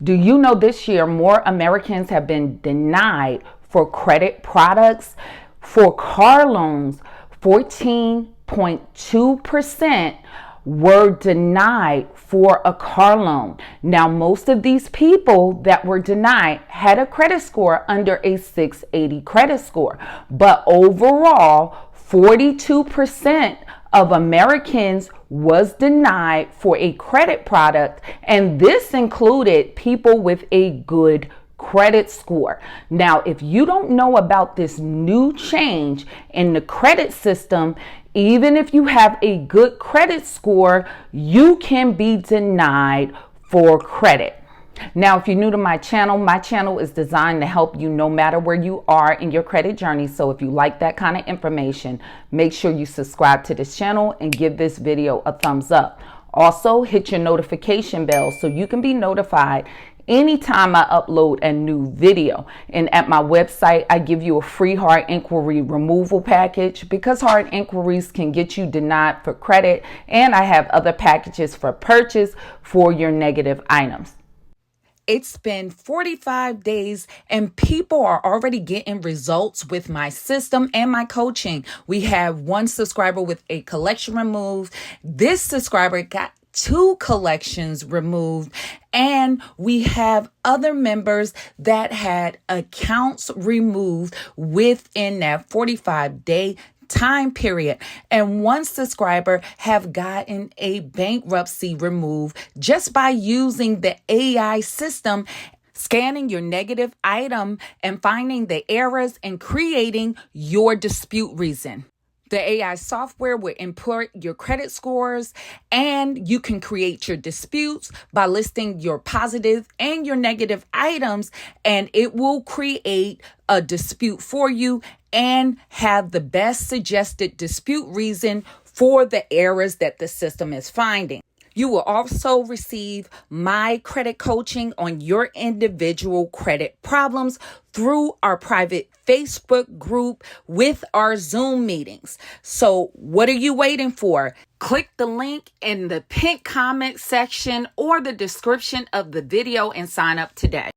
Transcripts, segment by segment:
Do you know this year more Americans have been denied for credit products? For car loans, 14.2% were denied for a car loan. Now, most of these people that were denied had a credit score under a 680 credit score, but overall, 42% of Americans was denied for a credit product, and this included people with a good credit score. Now, if you don't know about this new change in the credit system, even if you have a good credit score, you can be denied for credit. Now, if you're new to my channel is designed to help you no matter where you are in your credit journey. So if you like that kind of information, make sure you subscribe to this channel and give this video a thumbs up. Also, hit your notification bell so you can be notified anytime I upload a new video. And at my website, I give you a free hard inquiry removal package because hard inquiries can get you denied for credit. And I have other packages for purchase for your negative items. It's been 45 days and people are already getting results with my system and my coaching. We have one subscriber with a collection removed. This subscriber got 2 collections removed, and we have other members that had accounts removed within that 45-day time period, and one subscriber have gotten a bankruptcy removed just by using the AI system, scanning your negative item and finding the errors and creating your dispute reason. The AI software will import your credit scores, and you can create your disputes by listing your positive and your negative items, and it will create a dispute for you and have the best suggested dispute reason for the errors that the system is finding. You will also receive my credit coaching on your individual credit problems through our private Facebook group with our Zoom meetings. So what are you waiting for? Click the link in the pinned comment section or the description of the video and sign up today.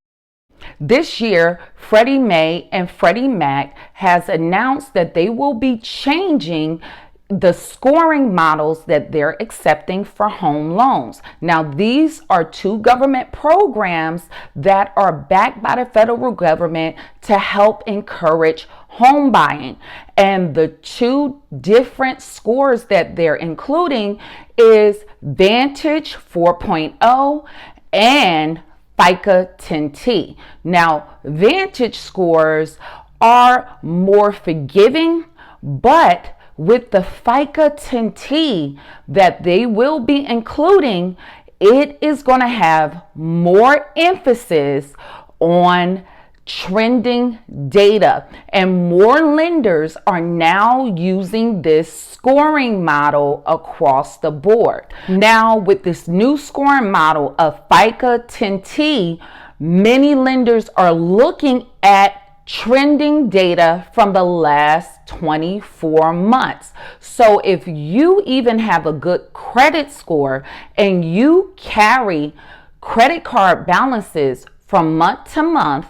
This year, Freddie Mae and Freddie Mac has announced that they will be changing the scoring models that they're accepting for home loans. Now, these are 2 government programs that are backed by the federal government to help encourage home buying. And the 2 different scores that they're including is Vantage 4.0 and FICA 10T. Now, Vantage scores are more forgiving, but with the FICA 10T that they will be including, it is going to have more emphasis on trending data, and more lenders are now using this scoring model across the board. Now, with this new scoring model of FICA 10T, many lenders are looking at trending data from the last 24 months. So if you even have a good credit score and you carry credit card balances from month to month,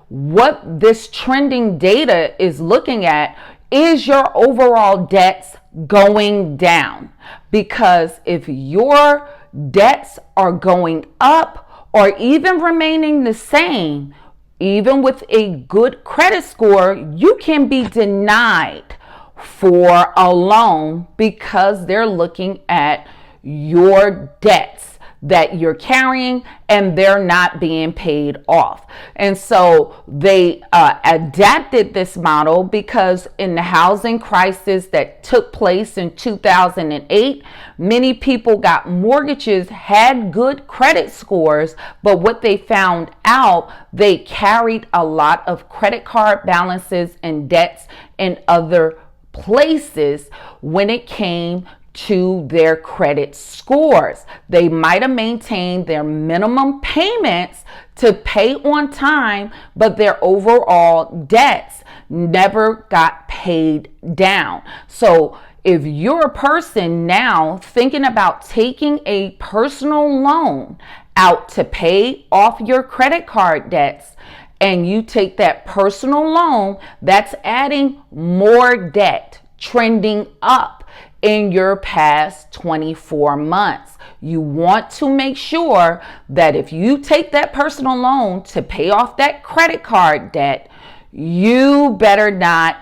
what this trending data is looking at is your overall debts going down. Because if your debts are going up or even remaining the same, even with a good credit score, you can be denied for a loan because they're looking at your debts that you're carrying and they're not being paid off. And so they adapted this model because in the housing crisis that took place in 2008, many people got mortgages, had good credit scores, but what they found out, they carried a lot of credit card balances and debts in other places when it came to their credit scores. They might have maintained their minimum payments to pay on time, but their overall debts never got paid down. So if you're a person now thinking about taking a personal loan out to pay off your credit card debts and you take that personal loan, that's adding more debt, trending up in your past 24 months. You want to make sure that if you take that personal loan to pay off that credit card debt, you better not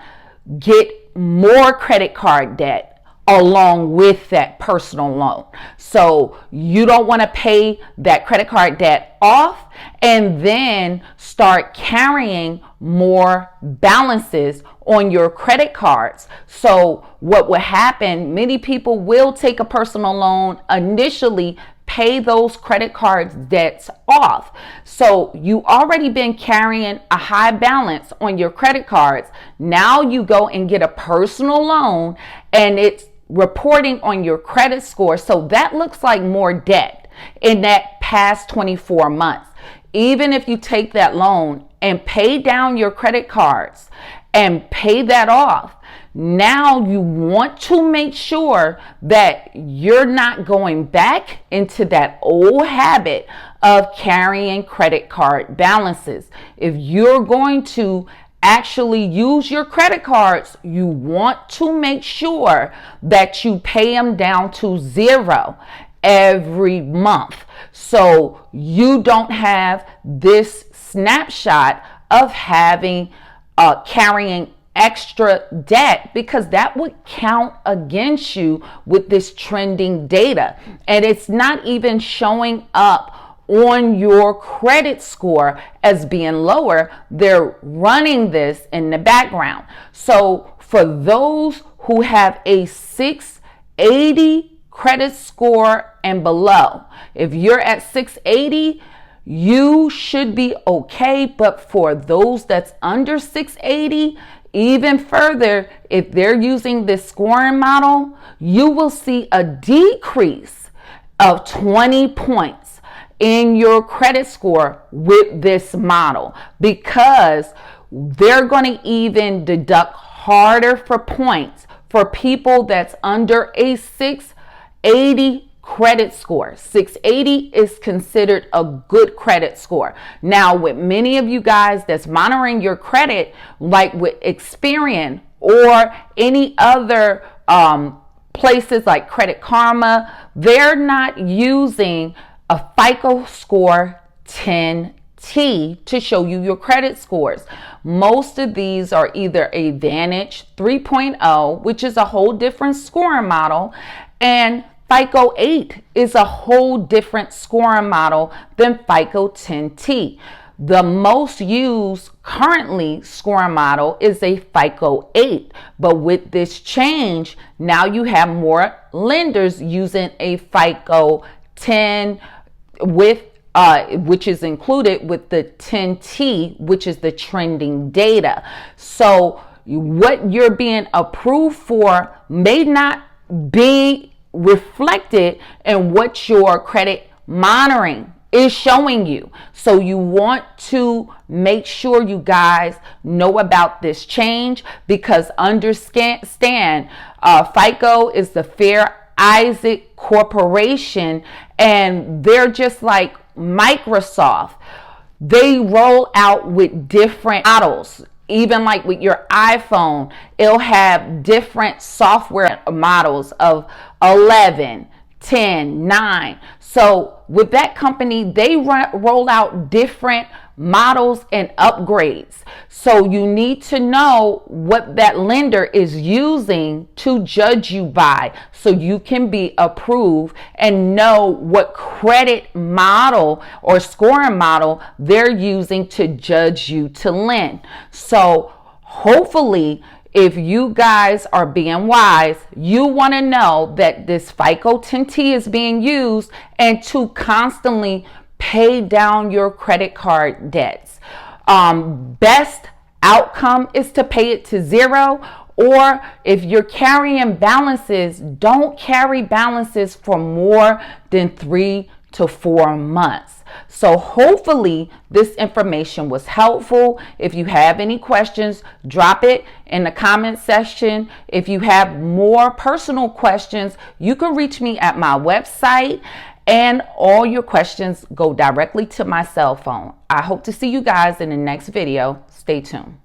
get more credit card debt along with that personal loan. So you don't want to pay that credit card debt off and then start carrying more balances on your credit cards. So what will happen, many people will take a personal loan initially, pay those credit card debts off. So you already been carrying a high balance on your credit cards. Now you go and get a personal loan and it's reporting on your credit score. So that looks like more debt in that past 24 months. Even if you take that loan and pay down your credit cards and pay that off, now you want to make sure that you're not going back into that old habit of carrying credit card balances. If you're going to actually use your credit cards, you want to make sure that you pay them down to zero every month, so you don't have this snapshot of having carrying extra debt, because that would count against you with this trending data, and it's not even showing up on your credit score as being lower. They're running this in the background. So for those who have a 680 credit score and below, if you're at 680, you should be okay. But for those that's under 680, even further, if they're using this scoring model, you will see a decrease of 20 points in your credit score with this model, because they're going to even deduct harder for points for people that's under a 680 credit score. 680 is considered a good credit score. Now, with many of you guys that's monitoring your credit, like with Experian or any other places like Credit Karma, they're not using a FICO score 10T to show you your credit scores. Most of these are either a Vantage 3.0, which is a whole different scoring model, and FICO 8 is a whole different scoring model than FICO 10T. The most used currently scoring model is a FICO 8, but with this change, now you have more lenders using a FICO 10 with which is included with the 10T, which is the trending data. So what you're being approved for may not be reflected in what your credit monitoring is showing you. So you want to make sure you guys know about this change, because understand FICO is the Fair Isaac Corporation, and they're just like Microsoft. They roll out with different models. Even like with your iPhone, it'll have different software models of 11, 10, 9. So with that company, they roll out different models and upgrades. So you need to know what that lender is using to judge you by, so you can be approved and know what credit model or scoring model they're using to judge you to lend. So hopefully, if you guys are being wise, you want to know that this FICO 10T is being used, and to constantly pay down your credit card debts. Best outcome is to pay it to zero, or if you're carrying balances, don't carry balances for more than 3 to 4 months. So hopefully this information was helpful. If you have any questions, drop it in the comment section. If you have more personal questions, you can reach me at my website, and all your questions go directly to my cell phone. I hope to see you guys in the next video. Stay tuned.